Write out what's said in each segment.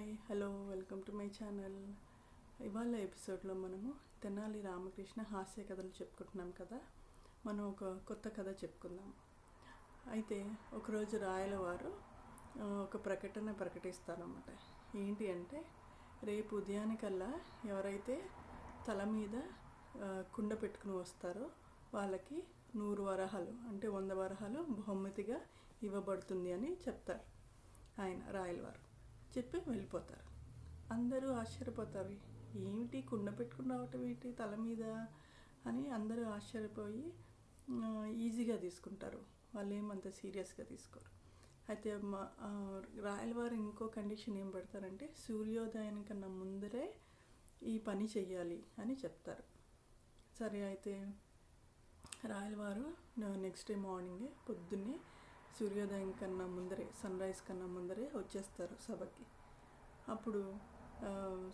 Hi hello welcome to my channel. ఇవాళ ఎపిసోడ్లో మనము తెనాలి రామకృష్ణ హాస్య కథలు చెప్పుకుంటున్నాం కదా. మనం ఒక కొత్త కథ చెప్పుకుందాం. అయితే ఒకరోజు రాయల వారు ఒక ప్రకటన ప్రకటిస్తారన్నమాట. ఏంటి అంటే, రేపు ఉదయానికల్లా ఎవరైతే తల మీద కుండ పెట్టుకుని వస్తారో వాళ్ళకి 100 వరహాలు అంటే 100 వరహాలు బహుమతిగా ఇవ్వబడుతుంది అని చెప్తారు. ఆయన రాయల వారు చెప్పి వెళ్ళిపోతారు. అందరూ ఆశ్చర్యపోతారు, ఏమిటి కుండ పెట్టుకుని రావటం ఏంటి తల మీద అని అందరూ ఆశ్చర్యపోయి ఈజీగా తీసుకుంటారు. వాళ్ళు ఏమంత సీరియస్గా తీసుకోరు. అయితే రాయల వారు ఇంకో కండిషన్ ఏం పెడతారంటే, సూర్యోదయానికన్నా ముందరే ఈ పని చెయ్యాలి అని చెప్తారు. సరే, అయితే రాయల వారు నెక్స్ట్ డే మార్నింగే పొద్దున్నే సూర్యోదయం కన్నా ముందరే, సన్ రైజ్ కన్నా ముందరే వచ్చేస్తారు సభకి. అప్పుడు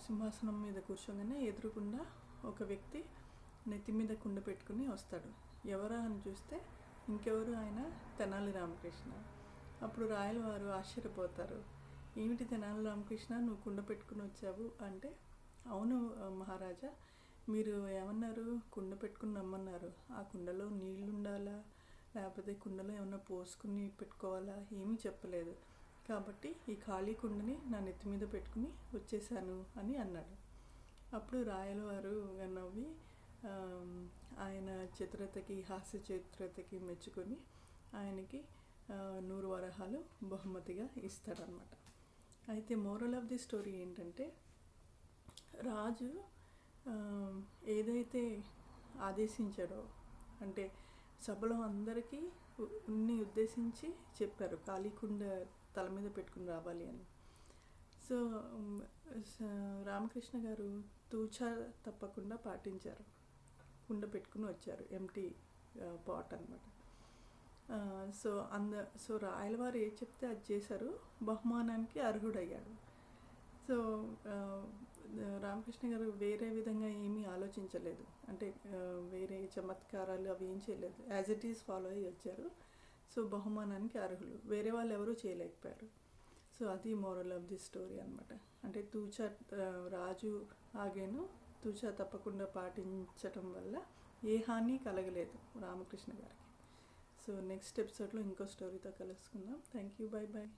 సింహాసనం మీద కూర్చోగానే ఎదురుకుండా ఒక వ్యక్తి నెత్తి మీద కుండ పెట్టుకుని వస్తాడు. ఎవరా అని చూస్తే ఇంకెవరు, ఆయన తెనాలి రామకృష్ణ. అప్పుడు రాయల వారు ఆశ్చర్యపోతారు, ఏమిటి తెనాలి రామకృష్ణ నువ్వు కుండ పెట్టుకుని వచ్చావు అంటే, అవును మహారాజా, మీరు ఏమన్నారు, కుండ పెట్టుకుని రమ్మన్నారు. ఆ కుండలో నీళ్ళు ఉండాలా లేకపోతే కుండలో ఏమన్నా పోసుకుని పెట్టుకోవాలా ఏమీ చెప్పలేదు. కాబట్టి ఈ ఖాళీ కుండని నా నెత్తి మీద పెట్టుకుని వచ్చేసాను అని అన్నాడు. అప్పుడు రాయల వారు నవ్వి ఆయన చతురతకి, హాస్య చతురతకి మెచ్చుకొని ఆయనకి 100 వరహాలు బహుమతిగా ఇస్తాడనమాట. అయితే మోరల్ ఆఫ్ ది స్టోరీ ఏంటంటే, రాజు ఏదైతే ఆదేశించాడో, అంటే సభలో అందరికీ ఉద్దేశించి చెప్పారు కాళీకుండ తల మీద పెట్టుకుని రావాలి అని. సో రామకృష్ణ గారు తూచా తప్పకుండా పాటించారు, కుండ పెట్టుకుని వచ్చారు, ఎంటీ పాట్ అనమాట. సో రాయల వారు ఏది చెప్తే అది చేశారు, బహుమానానికి అర్హుడయ్యాడు. సో రామకృష్ణ గారు వేరే విధంగా ఏమీ ఆలోచించలేదు, అంటే వేరే చమత్కారాలు అవి ఏం చేయలేదు, యాజ్ ఇట్ ఈజ్ ఫాలో అయ్యి వచ్చారు. సో బహుమానానికి అర్హులు, వేరే వాళ్ళు ఎవరూ చేయలేకపోయారు. సో అది మోరల్ ఆఫ్ ది స్టోరీ అనమాట. అంటే తూచా రాజు ఆగేను తూచా తప్పకుండా పాటించటం వల్ల ఏ హాని కలగలేదు రామకృష్ణ గారికి. సో నెక్స్ట్ ఎపిసోడ్లో ఇంకో స్టోరీతో కలుసుకుందాం. Thank you, bye bye.